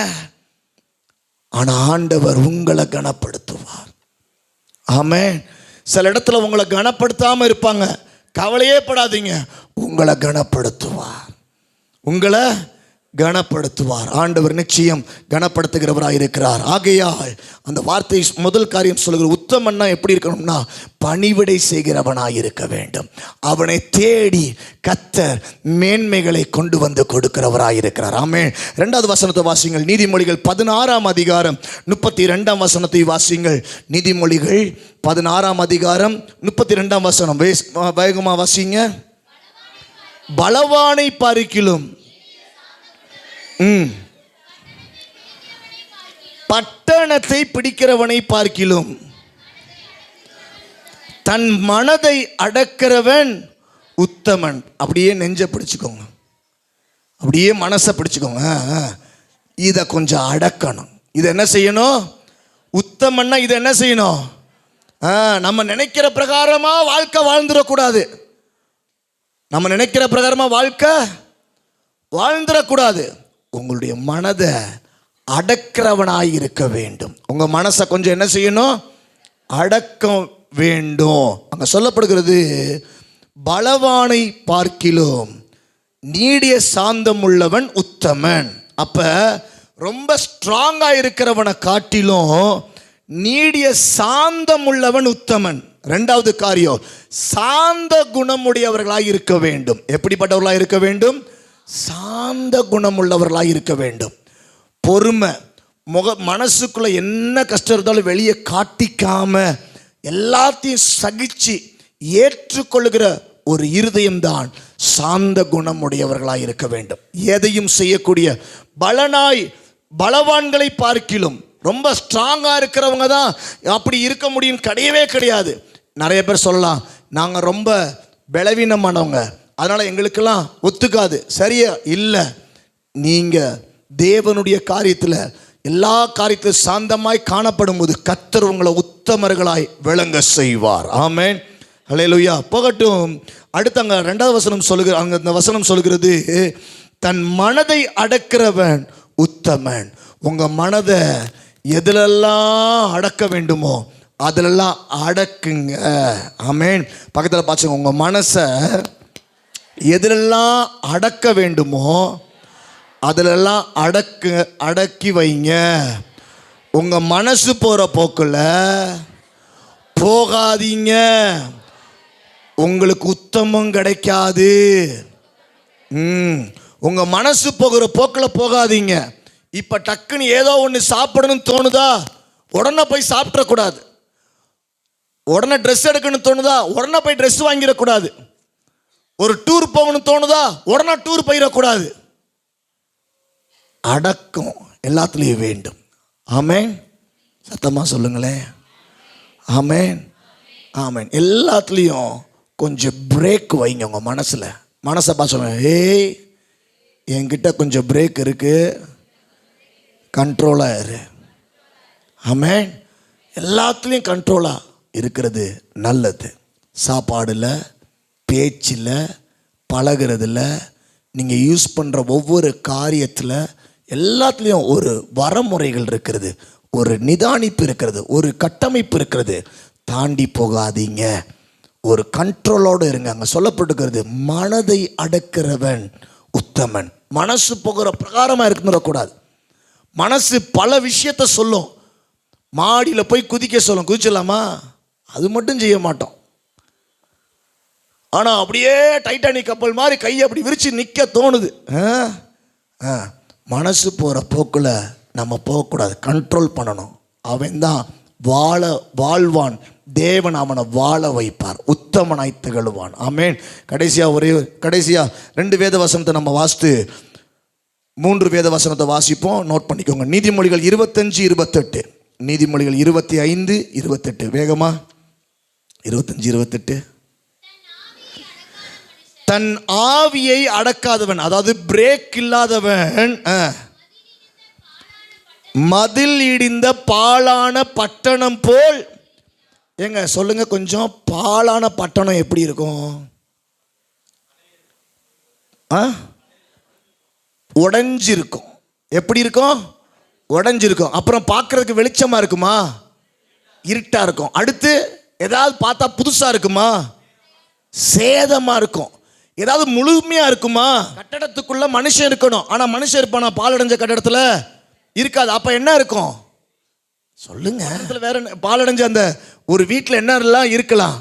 ஆனால் ஆண்டவர் உங்களை கனப்படுத்துவார். ஆமென். சில இடத்துல உங்களை கனப்படுத்தாமல் இருப்பாங்க, கவலையே படாதீங்க, உங்களை கனப்படுத்துவார், உங்களை கனப்படுத்துவார். ஆண்டவர் நிச்சயம் கனப்படுத்துகிறவராக இருக்கிறார். ஆகையால் அந்த வார்த்தை முதல் காரியம் சொல்லுகிற உத்தமன்னா எப்படி இருக்கணும்னா, பணிவிடை செய்கிறவனாக இருக்க வேண்டும். அவனை தேடி கர்த்தர் மேன்மைகளை கொண்டு வந்து கொடுக்கிறவராக இருக்கிறார். ஆமென். 2வது வசனத்தை வாசிங்கள். நீதிமொழிகள் 16ஆம் அதிகாரம் 32ஆம் வசனத்தை வாசிங்கள். நீதிமொழிகள் 16ஆம் அதிகாரம் 32ஆம் வசனம் வேகமாக வாசிங்க. பலவானை பார்க்கிலும் பட்டணத்தை பிடிக்கிறவனை பார்க்கிலும் தன் மனதை அடக்கிறவன் உத்தமன். அப்படியே நெஞ்ச பிடிச்சுக்கோங்க, அப்படியே மனசை பிடிச்சுக்கோங்க. இதை கொஞ்சம் அடக்கணும். இதை என்ன செய்யணும்? உத்தமன்னா இதை என்ன செய்யணும்? நம்ம நினைக்கிற பிரகாரமா வாழ்க்கை வாழ்ந்துடக்கூடாது. நம்ம நினைக்கிற பிரகாரமா வாழ்க்கை வாழ்ந்துடக்கூடாது. உங்களுடைய மனதை அடக்கிறவனாய் இருக்க வேண்டும். உங்கள் மனசை கொஞ்சம் என்ன செய்யணும்? அடக்க வேண்டும். அங்கே சொல்லப்படுகிறது, பலவானை பார்க்கிலும் நீடிய சாந்தம் உள்ளவன் உத்தமன். அப்போ ரொம்ப ஸ்ட்ராங்காக இருக்கிறவனை காட்டிலும் நீடிய சாந்தம் உள்ளவன் உத்தமன். 2வது காரியம், சாந்த குணமுடையவர்களாக இருக்க வேண்டும். எப்படிப்பட்டவர்களாக இருக்க வேண்டும்? சாந்த குணமுள்ளவர்களாக இருக்க வேண்டும். பொறுமை, மனசுக்குள்ள என்ன கஷ்டம் இருந்தாலும் வெளியே காட்டிக்காம எல்லாத்தையும் சகிச்சு ஏற்றுக்கொள்ளுகிற ஒரு இருதயம்தான் சாந்த குணமுடையவர்களாக இருக்க வேண்டும். எதையும் செய்யக்கூடிய பலவான்களை பார்க்கிலும் ரொம்ப ஸ்ட்ராங்காக இருக்கிறவங்க தான் அப்படி இருக்க முடியும் கிடையவே கிடையாது. நிறைய பேர் சொல்லலாம், நாங்கள் ரொம்ப பலவீனமானவங்க, அதனால் எங்களுக்கெல்லாம் ஒத்துக்காது. சரியா? இல்லை. நீங்கள் தேவனுடைய காரியத்தில் எல்லா காரியத்திலும் சாந்தமாய் காணப்படும் போது கர்த்தர் உங்களை உத்தமர்களாய் விளங்க செய்வார். ஆமென். அல்லேலூயா. போகட்டும். அடுத்து அங்கே 2வது வசனம் சொல்லுகிற, அங்கே அந்த வசனம் சொல்லுகிறது, தன் மனதை அடக்கிறவன் உத்தமன். உங்கள் மனதை எதிலெல்லாம் அடக்க வேண்டுமோ அதிலெல்லாம் அடக்குங்க. ஆமென். பக்கத்தில் பார்த்துங்க, உங்கள் மனசை எதிலெல்லாம் அடக்க வேண்டுமோ அதிலெல்லாம் அடக்கி வைங்க. உங்கள் மனசு போகிற போக்கில் போகாதீங்க, உங்களுக்கு உத்தமம் கிடைக்காது. உங்கள் மனசு போகிற போக்கில் போகாதீங்க. இப்போ டக்குன்னு ஏதோ ஒன்று சாப்பிடணும்னு தோணுதா, உடனே போய் சாப்பிட்றக்கூடாது. உடனே ட்ரெஸ் எடுக்கணும்னு தோணுதா, உடனே போய் ட்ரெஸ் வாங்கிடக்கூடாது. ஒரு டூர் போகணும்னு தோணுதா, உடனே டூர் போயிடக்கூடாது. அடக்கம் எல்லாத்துலேயும் வேண்டும். ஆமென். சத்தமாக சொல்லுங்களேன். ஆமென். ஆமென். எல்லாத்துலேயும் கொஞ்சம் பிரேக் வைங்க. உங்கள் மனசை பார்த்து சொல்லுங்க, ஏய் என்கிட்ட கொஞ்சம் பிரேக் இருக்கு, கண்ட்ரோலாக இரு. ஆமென். எல்லாத்துலேயும் கண்ட்ரோலாக இருக்கிறது நல்லது. சாப்பாடில், பேச்சில், பழகிறதுல, நீங்கள் யூஸ் பண்ணுற ஒவ்வொரு காரியத்தில் எல்லாத்துலேயும் ஒரு வரமுறைகள் இருக்கிறது, ஒரு நிதானிப்பு இருக்கிறது, ஒரு கட்டமைப்பு இருக்கிறது. தாண்டி போகாதீங்க, ஒரு கண்ட்ரோலோடு இருங்க. அங்கே சொல்லப்பட்டிருக்கிறது, மனதை அடக்கிறவன் உத்தமன். மனசு போகிற பிரகாரமாக இருந்துடக்கூடாது. மனசு பல விஷயத்த சொல்லும். மாடியில் போய் குதிக்க சொல்லும், குதிச்சிடலாமா? அது மட்டும் செய்ய மாட்டோம். ஆனால் அப்படியே டைட்டானிக் கப்பல் மாதிரி கையை அப்படி விரித்து நிற்க தோணுது. மனசு போகிற போக்கில் நம்ம போகக்கூடாது, கண்ட்ரோல் பண்ணணும். அவன் தான் வாழ்வான், தேவன் அவனை வாழ வைப்பார், உத்தமனாய் திகழுவான். ஆமென். கடைசியாக 2 வேத வசனத்தை நம்ம வாசித்து 3 வேத வசனத்தை வாசிப்போம். நோட் பண்ணிக்கோங்க. நீதிமொழிகள் 25-28. நீதிமொழிகள் 25-28. வேகமா 25-28. தன் ஆவியை அடக்காதவன், அதாவது பிரேக் இல்லாதவன், மதில் இடிந்த பாழான பட்டணம் போல். ஏங்க சொல்லுங்க கொஞ்சம், பாழான பட்டணம் எப்படி இருக்கும்? உடைஞ்சிருக்கும். எப்படி இருக்கும்? உடைஞ்சிருக்கும். அப்புறம் பார்க்கறதுக்கு வெளிச்சமா இருக்குமா? இருட்டா இருக்கும். அடுத்து ஏதாவது பார்த்தா புதுசா இருக்குமா? சேதமா இருக்கும். ஏதாவது முழுமையா இருக்குமா? கட்டடத்துக்குள்ள மனுஷன் இருக்கணும். ஆனா மனுஷன் இருப்பானா? பாலடைஞ்ச கட்டடத்துல இருக்காது. அப்ப என்ன இருக்கும் சொல்லுங்க? வேற பாலடைஞ்ச அந்த ஒரு வீட்டில் என்னெல்லாம் இருக்கலாம்?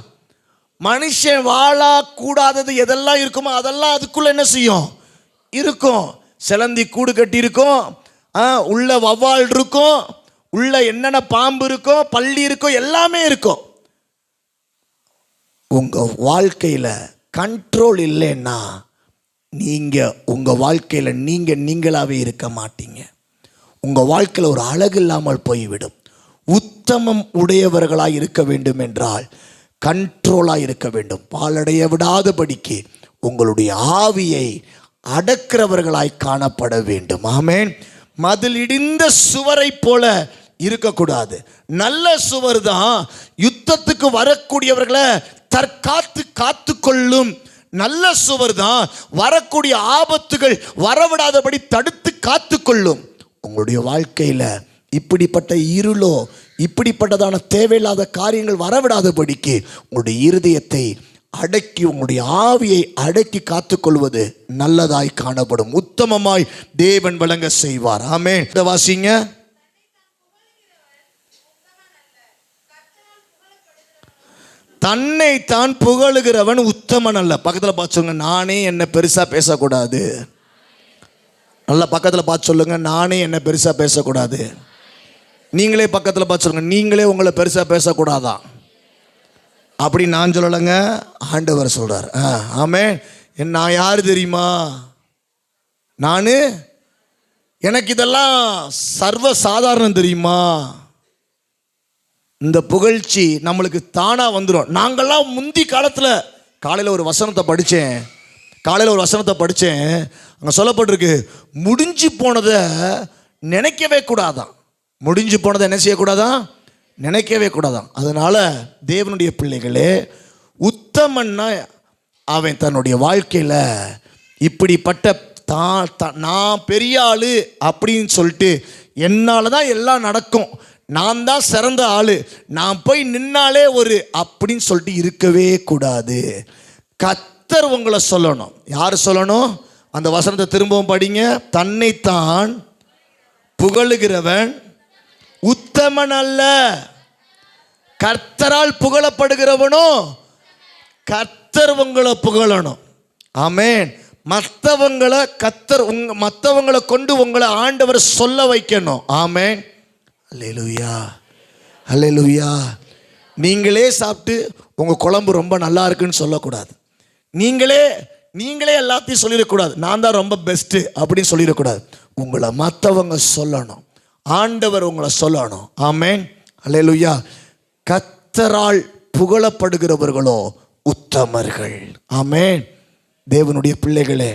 மனுஷன் வாழக்கூடாதது எதெல்லாம் இருக்குமோ அதெல்லாம் அதுக்குள்ள என்ன செய்யும்? இருக்கும். சிலந்தி கூடு கட்டி இருக்கும், உள்ள வவ்வால் இருக்கும், உள்ள என்னென்ன பாம்பு இருக்கும், பள்ளி இருக்கும், எல்லாமே இருக்கும். உங்க வாழ்க்கையில கண்ட்ரோல் இல்லைன்னா நீங்க உங்க வாழ்க்கையில நீங்களாவே இருக்க மாட்டீங்க. உங்க வாழ்க்கையில் ஒரு அழகு இல்லாமல் போய்விடும். உத்தமம் உடையவர்களாய் இருக்க வேண்டும் என்றால் கண்ட்ரோலாக இருக்க வேண்டும். பாலடைய விடாதபடிக்கு உங்களுடைய ஆவியை அடக்கிறவர்களாய் காணப்பட வேண்டும். ஆமென். மதில் இடிந்த சுவரை போல இருக்கக்கூடாது. நல்ல சுவர் தான் யுத்தத்துக்கு வரக்கூடியவர்களை காத்து கொள்ளும். நல்ல சுவர் தான் வரக்கூடிய ஆபத்துகள் வரவிடாதபடி தடுத்து காத்து கொள்ளும். உங்களுடைய வாழ்க்கையில் இப்படிப்பட்ட இருளோ இப்படிப்பட்டதான தேவையில்லாத காரியங்கள் வரவிடாதபடிக்கு உங்களுடைய இருதயத்தை அடக்கி உங்களுடைய ஆவியை அடக்கி காத்துக்கொள்வது நல்லதாய் காணப்படும். உத்தமமாய் தேவன் விளங்க செய்வார். ஆமென். வாசிங்க. தன்னை தான் புகழுகிறவன் உத்தமன் அல்ல. பக்கத்தில் பார்த்து சொல்லுங்க, நானே என்ன பெருசா பேசக்கூடாது. நல்லா பக்கத்தில் பார்த்து சொல்லுங்க, நானே என்ன பெருசா பேசக்கூடாது. நீங்களே பக்கத்தில் பார்த்து சொல்லுங்க, நீங்களே உங்களை பெருசா பேசக்கூடாதான். அப்படி நான் சொல்லலைங்க, ஆண்டவர் சொல்றார். ஆமென். நான் யாரு தெரியுமா? எனக்கு இதெல்லாம் சர்வ சாதாரணம் தெரியுமா? இந்த புகழ்ச்சி நம்மளுக்கு தானா வந்துடும். நாங்கள்லாம் முந்தி காலத்தில் காலையில் ஒரு வசனத்தை படித்தேன். அங்கே சொல்லப்பட்டிருக்கு, முடிஞ்சு போனதை நினைக்கவே கூடாதான். முடிஞ்சு போனதை என்ன செய்யக்கூடாதான்? நினைக்கவே கூடாதான். அதனால தேவனுடைய பிள்ளைகளே, உத்தமன்னா அவன் தன்னுடைய வாழ்க்கையில் இப்படிப்பட்ட நான் பெரிய ஆளு அப்படின்னு சொல்லிட்டு என்னால் தான் எல்லாம் நடக்கும், நான் தான் சிறந்த ஆளு, நான் போய் நின்னாலே ஒரு அப்படின்னு சொல்லிட்டு இருக்கவே கூடாது. கர்த்தர் உங்களை சொல்லணும். யார் சொல்லணும்? அந்த வசனத்தை திரும்பவும் படிங்க. தன்னைத்தான் புகழுகிறவன் உத்தமன் அல்ல. கர்த்தரால் புகழப்படுகிறவனோ கர்த்தர் உங்களை புகழணும். ஆமென். மற்றவங்களை கொண்டு உங்களை ஆண்டவர் சொல்ல வைக்கணும். ஆமென். அல்லேலூயா, அல்லேலூயா. நீங்களே சாப்பிட்டு உங்கள் குழம்பு ரொம்ப நல்லா இருக்குன்னு சொல்லக்கூடாது. நீங்களே எல்லாத்தையும் சொல்லிடக்கூடாது, நான் தான் ரொம்ப பெஸ்ட்டு அப்படின்னு சொல்லிடக்கூடாது. உங்களை மற்றவங்க சொல்லணும், ஆண்டவர் உங்களை சொல்லணும். ஆமென். அல்லேலூயா. கர்த்தரால் புகழப்படுகிறவர்களோ உத்தமர்கள். ஆமென். தேவனுடைய பிள்ளைகளே,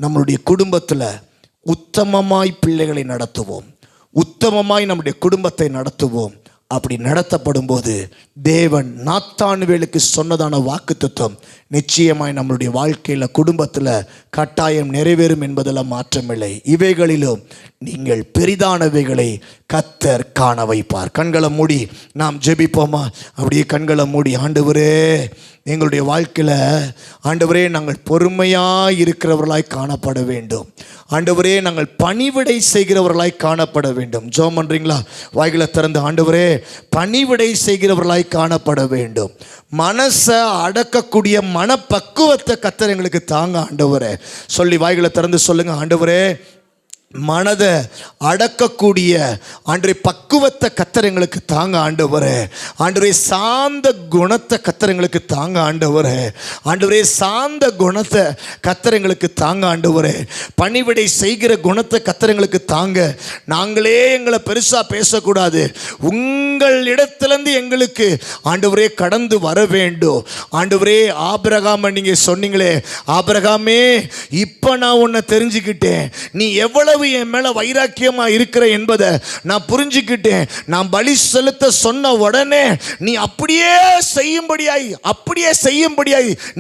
நம்மளுடைய குடும்பத்தில் உத்தமமாய் பிள்ளைகளை நடத்துவோம், உத்தமமாய் நம்முடைய குடும்பத்தை நடத்துவோம். அப்படி நடத்தப்படும் போது தேவன் நாத்தான்வேலுக்கு சொன்னதான வாக்குத்தத்தம் நிச்சயமாய் நம்மளுடைய வாழ்க்கையில் குடும்பத்தில் கட்டாயம் நிறைவேறும் என்பதெல்லாம் மாற்றமில்லை. இவைகளிலும் நீங்கள் பெரிதானவைகளை கர்த்தர் காண வைப்பார். கண்களை மூடி நாம் ஜெபிப்போமா? அப்படியே கண்களை மூடி, ஆண்டவரே எங்களுடைய வாழ்க்கையில் ஆண்டவரே நாங்கள் பொறுமையாக இருக்கிறவர்களாய் காணப்பட வேண்டும். ஆண்டவரே நாங்கள் பணிவிடை செய்கிறவர்களாய் காணப்பட வேண்டும். ஜெபம் பண்ணுறீங்களா? வாய்களை திறந்து, ஆண்டவரே பணிவிடை செய்கிறவர்களாய் காணப்பட வேண்டும். மனசை அடக்கக்கூடிய மனப்பக்குவத்தை கர்த்தர் எங்களுக்கு தாங்க ஆண்டவரே. சொல்லி வாய்களை திறந்து சொல்லுங்க, ஆண்டவரே மனதை அடக்கக்கூடிய ஆண்டவரே பக்குவத்தை கர்த்தர் எங்களுக்கு தாங்க ஆண்டவரே. ஆண்டவரே சாந்த குணத்தை கர்த்தர் எங்களுக்கு தாங்க ஆண்டவரே. ஆண்டவரே சாந்த குணத்தை கர்த்தர் எங்களுக்கு தாங்க ஆண்டவரே. பணிவிடை செய்கிற குணத்தை கர்த்தர் எங்களுக்கு தாங்க. நாங்களே எங்களை பெருசாக பேசக்கூடாது. உங்கள் இடத்துலேருந்து எங்களுக்கு ஆண்டவரே கடந்து வர வேண்டும். ஆண்டவரே ஆபிரகாமை நீங்கள் சொன்னீங்களே, ஆபிரகாமே இப்போ நான் உன்னை தெரிஞ்சுக்கிட்டேன், நீ எவ்வளவு என் மேல வைராக்கியமா இருக்கிற என்பதை நான் புரிஞ்சுக்கிட்டேன். நான் பலி செலுத்த சொன்ன உடனே நீ அப்படியே செய்யும்படியாய்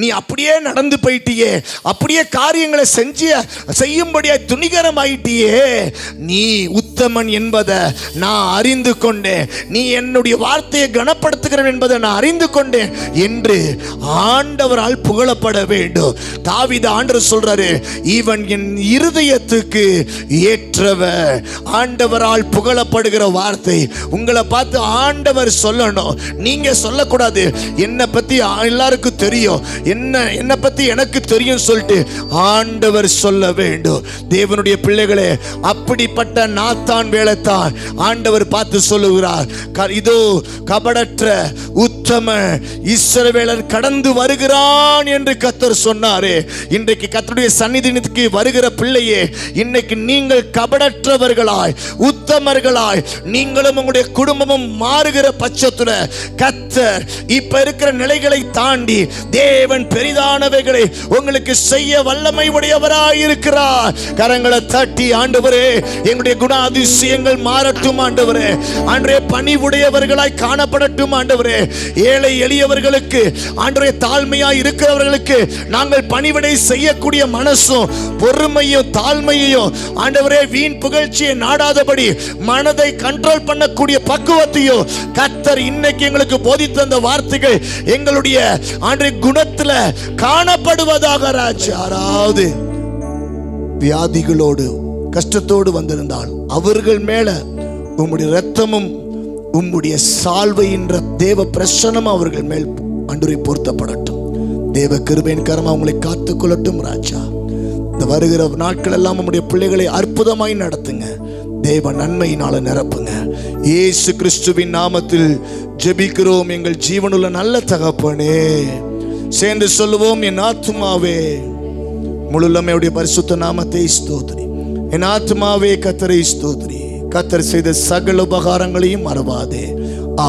நீ அப்படியே நடந்து போயிட்டியே, அப்படியே காரியங்களை செய்யும்படியாய் துணிகரமாயிட்டியே. நீ உத்தமன் என்பதை நான் அறிந்து கொண்டேன், நீ என்னுடைய வார்த்தையை கனப்படுத்துகிறேன் என்பதை நான் அறிந்து கொண்டேன் என்று ஆண்டவரால் புகழப்பட வேண்டும். தாவீது ஆண்டவர் சொல்றாரு, இவன் என் இருதயத்துக்கு ஏற்றவர். ஆண்டவரால் புகழப்படுகிற வார்த்தை உங்களை பார்த்து ஆண்டவர் சொல்லணும். நீங்க சொல்லக்கூடாது, என்னை பத்தி எல்லாருக்கும் தெரியும், என்னை பத்தி எனக்கு தெரியும் சொல்லிட்டு ஆண்டவர் சொல்ல வேண்டும். தேவனுடைய பிள்ளைகளே, அப்படிப்பட்ட நாத்தான் வேலைத்தான் ஆண்டவர் பார்த்து சொல்லுகிறார், இதோ கபடற்ற உத்தம இஸ்ரவேலன் கடந்து வருகிறான் என்று கர்த்தர் சொன்னாரே. இன்றைக்கு கர்த்தருடைய சந்நிதிக்கு வருகிற பிள்ளையே, இன்னைக்கு நீங்கள் கபடற்றவர்களாய் உத்தமர்களாய் நீங்களும் உங்களுடைய குடும்பமும் மாறுகிற பட்சத்துல கர்த்தர் இப்ப இருக்கிற நிலைகளை தாண்டி தேவன் பெரிதானவைகளை உங்களுக்கு செய்ய வல்லமை உடையவராய் இருக்கிறார். கரங்களை தட்டி, ஆண்டவரே எங்களுடைய குணாதிசயங்கள் மாறட்டும் ஆண்டவரே. ஆண்டவரே பணிவுடையவர்களாய் காணப்படட்டும் ஆண்டவரே. ஏழை எளியவர்களுக்கு ஆண்டவரே தாழ்மையாய் இருக்கிறவர்களுக்கு நாங்கள் பணிவிடை செய்யக்கூடிய மனசும் பொறுமையும் தாழ்மையையும் ஆண்டவரே வீண் புகழ்ச்சியை நாடாதபடி மனதை கண்ட்ரோல் பண்ணக்கூடிய பக்குவத்தையும் கர்த்தர் இன்னைக்கு எங்களுக்கு போதித்த அந்த வார்த்தைகள் எங்களுடைய ஆண்டவரே குணத்துல காணப்படுவதாக. ராஜா, யாராவது வியாதிகளோடு கஷ்டத்தோடு வந்திருந்தால் அவர்கள் மேல உம்முடைய இரத்தமும் உம்முடைய சால்வை என்ற தேவ பிரசன்னம் அவர்கள் மேல் ஆண்டவரே பொருத்தப்படட்டும். தேவ கிருபையின் கரமா உங்களை காத்துக்கொள்ளட்டும் ராஜா. இந்த வருகிற நாட்கள் எல்லாம் நம்முடைய பிள்ளைகளை அற்புதமாய் நடத்துங்க. தேவ நன்மையினால நிரப்புங்க. இயேசு கிறிஸ்துவின் நாமத்தில் ஜெபிக்கிறோம் எங்கள் ஜீவனுள்ள நல்ல தகப்பனே. சேர்ந்து சொல்லுவோம், என் ஆத்துமாவே முழுமையுடைய பரிசுத்த நாமத்தை ஸ்தோத்திரி. என் ஆத்துமாவே கர்த்தரை ஸ்தோத்திரி. கர்த்தர் செய்த சகல உபகாரங்களையும் மறவாதே.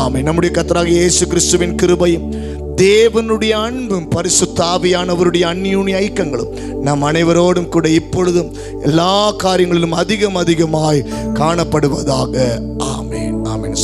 ஆமென். நம்முடைய கர்த்தராகிய இயேசு கிறிஸ்துவின் கிருபையும் தேவனுடைய அன்பும் பரிசுத்த ஆவியானவருடைய அந்யோன்ய ஐக்கியங்களும் நம் அனைவரோடும் கூட இப்பொழுதும் எல்லா காரியங்களிலும் அதிகமாய் காணப்படுவதாக. ஆமென். ஆமென்.